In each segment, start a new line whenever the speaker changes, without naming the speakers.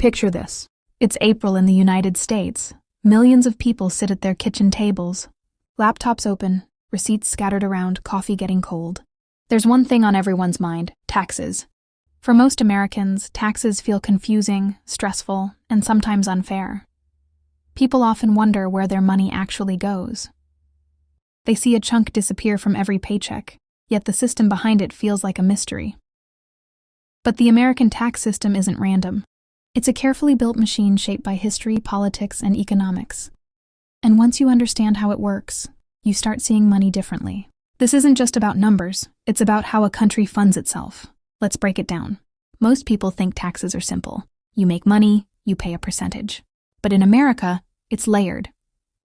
Picture this. It's April in the United States. Millions of people sit at their kitchen tables. Laptops open, receipts scattered around, coffee getting cold. There's one thing on everyone's mind: taxes. For most Americans, taxes feel confusing, stressful, and sometimes unfair. People often wonder where their money actually goes. They see a chunk disappear from every paycheck, yet the system behind it feels like a mystery. But the American tax system isn't random. It's a carefully built machine shaped by history, politics, and economics. And once you understand how it works, you start seeing money differently. This isn't just about numbers, it's about how a country funds itself. Let's break it down. Most people think taxes are simple. You make money, you pay a percentage. But in America, it's layered.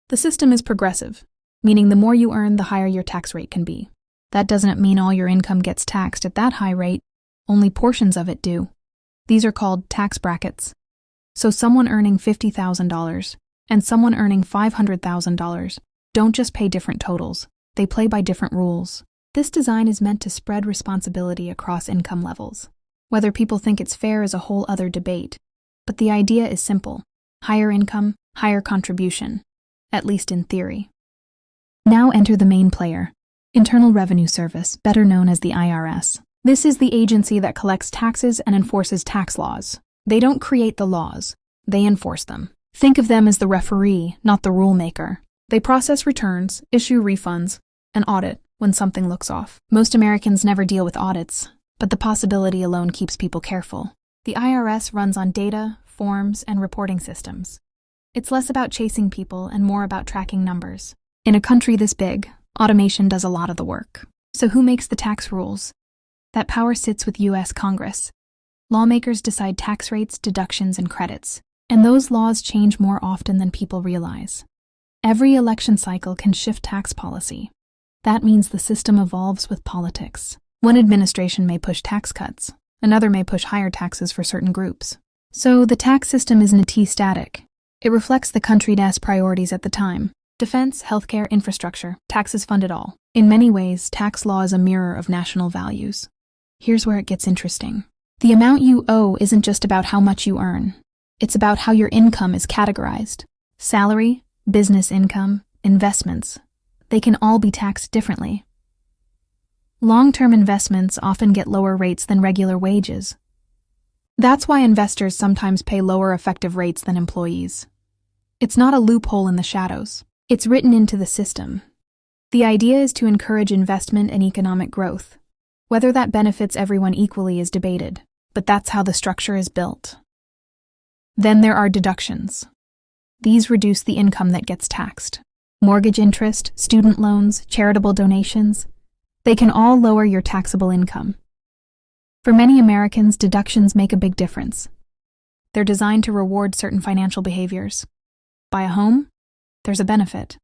The system is progressive, meaning the more you earn, the higher your tax rate can be. That doesn't mean all your income gets taxed at that high rate, only portions of it do. These are called tax brackets. So someone earning $50,000 and someone earning $500,000 don't just pay different totals, they play by different rules. This design is meant to spread responsibility across income levels. Whether people think it's fair is a whole other debate, but the idea is simple: higher income, higher contribution, at least in theory. Now enter the main player, Internal Revenue Service, better known as the IRS. This is the agency that collects taxes and enforces tax laws. They don't create the laws, they enforce them. Think of them as the referee, not the rule maker. They process returns, issue refunds, and audit when something looks off. Most Americans never deal with audits, but the possibility alone keeps people careful. The IRS runs on data, forms, and reporting systems. It's less about chasing people and more about tracking numbers. In a country this big, automation does a lot of the work. So who makes the tax rules? That power sits with U.S. Congress. Lawmakers decide tax rates, deductions, and credits, and those laws change more often than people realize. Every election cycle can shift tax policy. That means the system evolves with politics. One administration may push tax cuts, another may push higher taxes for certain groups. So the tax system isn't static. It reflects the country's priorities at the time. Defense, healthcare, infrastructure, taxes fund it all. In many ways, tax law is a mirror of national values. Here's where it gets interesting. The amount you owe isn't just about how much you earn. It's about how your income is categorized. Salary, business income, investments. They can all be taxed differently. Long-term investments often get lower rates than regular wages. That's why investors sometimes pay lower effective rates than employees. It's not a loophole in the shadows. It's written into the system. The idea is to encourage investment and economic growth. Whether that benefits everyone equally is debated, but that's how the structure is built. Then there are deductions. These reduce the income that gets taxed. Mortgage interest, student loans, charitable donations, they can all lower your taxable income. For many Americans, deductions make a big difference. They're designed to reward certain financial behaviors. Buy a home? There's a benefit.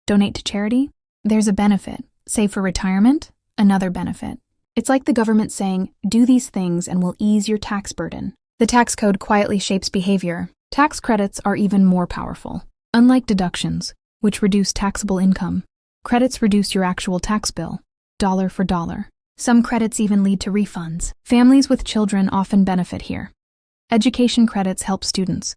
Donate to charity? There's a benefit. Save for retirement? Another benefit. It's like the government saying, do these things and we'll ease your tax burden. The tax code quietly shapes behavior. Tax credits are even more powerful. Unlike deductions, which reduce taxable income, credits reduce your actual tax bill, dollar for dollar. Some credits even lead to refunds. Families with children often benefit here. Education credits help students.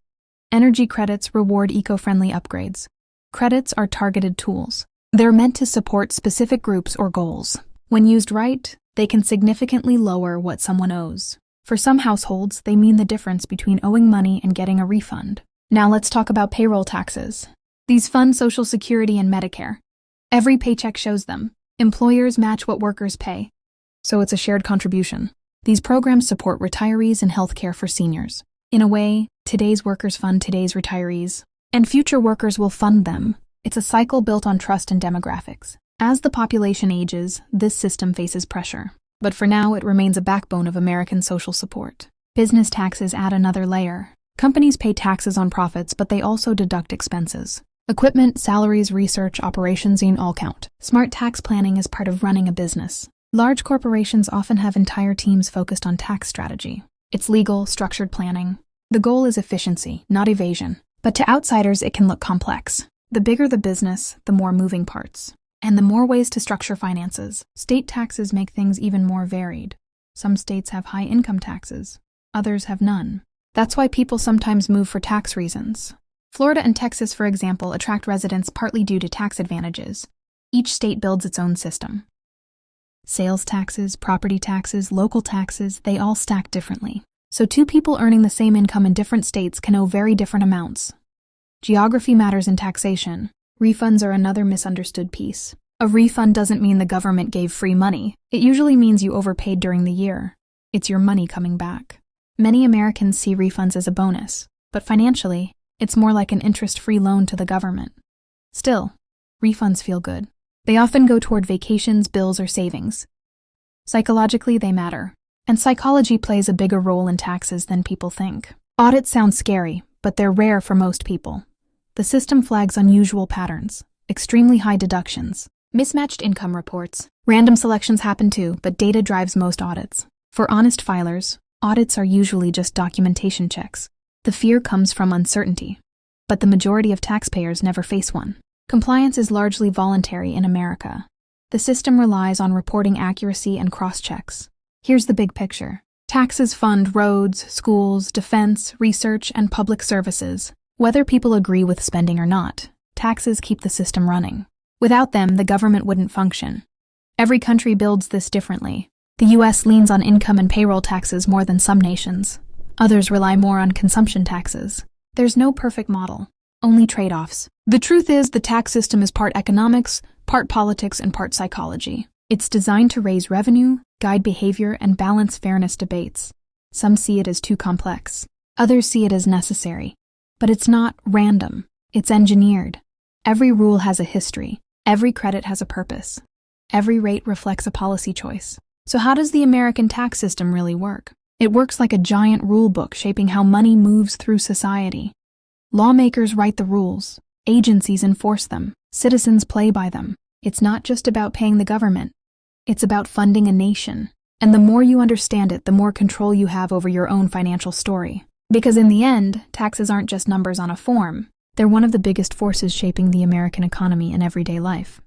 Energy credits reward eco-friendly upgrades. Credits are targeted tools. They're meant to support specific groups or goals. When used right, they can significantly lower what someone owes. For some households, they mean the difference between owing money and getting a refund. Now let's talk about payroll taxes. These fund Social Security and Medicare. Every paycheck shows them. Employers match what workers pay, so it's a shared contribution. These programs support retirees and healthcare for seniors. In a way, today's workers fund today's retirees, and future workers will fund them. It's a cycle built on trust and demographics. As the population ages, this system faces pressure. But for now, it remains a backbone of American social support. Business taxes add another layer. Companies pay taxes on profits, but they also deduct expenses. Equipment, salaries, research, operations all count. Smart tax planning is part of running a business. Large corporations often have entire teams focused on tax strategy. It's legal, structured planning. The goal is efficiency, not evasion. But to outsiders, it can look complex. The bigger the business, the more moving parts. And the more ways to structure finances. State taxes make things even more varied. Some states have high income taxes. Others have none. That's why people sometimes move for tax reasons. Florida and Texas, for example, attract residents partly due to tax advantages. Each state builds its own system. Sales taxes, property taxes, local taxes, they all stack differently. So two people earning the same income in different states can owe very different amounts. Geography matters in taxation. Refunds are another misunderstood piece. A refund doesn't mean the government gave free money. It usually means you overpaid during the year. It's your money coming back. Many Americans see refunds as a bonus, but financially, it's more like an interest-free loan to the government. Still, refunds feel good. They often go toward vacations, bills, or savings. Psychologically, they matter. And psychology plays a bigger role in taxes than people think. Audits sound scary, but they're rare for most people. The system flags unusual patterns, extremely high deductions, mismatched income reports. Random selections happen too, but data drives most audits. For honest filers, audits are usually just documentation checks. The fear comes from uncertainty, but the majority of taxpayers never face one. Compliance is largely voluntary in America. The system relies on reporting accuracy and cross-checks. Here's the big picture. Taxes fund roads, schools, defense, research, and public services. Whether people agree with spending or not, taxes keep the system running. Without them, the government wouldn't function. Every country builds this differently. The US leans on income and payroll taxes more than some nations. Others rely more on consumption taxes. There's no perfect model, only trade-offs. The truth is, the tax system is part economics, part politics, and part psychology. It's designed to raise revenue, guide behavior, and balance fairness debates. Some see it as too complex. Others see it as necessary. But it's not random. It's engineered. Every rule has a history. Every credit has a purpose. Every rate reflects a policy choice. So how does the American tax system really work? It works like a giant rule book shaping how money moves through society. Lawmakers write the rules. Agencies enforce them. Citizens play by them. It's not just about paying the government. It's about funding a nation. And the more you understand it, the more control you have over your own financial story. Because in the end, taxes aren't just numbers on a form. They're one of the biggest forces shaping the American economy and everyday life.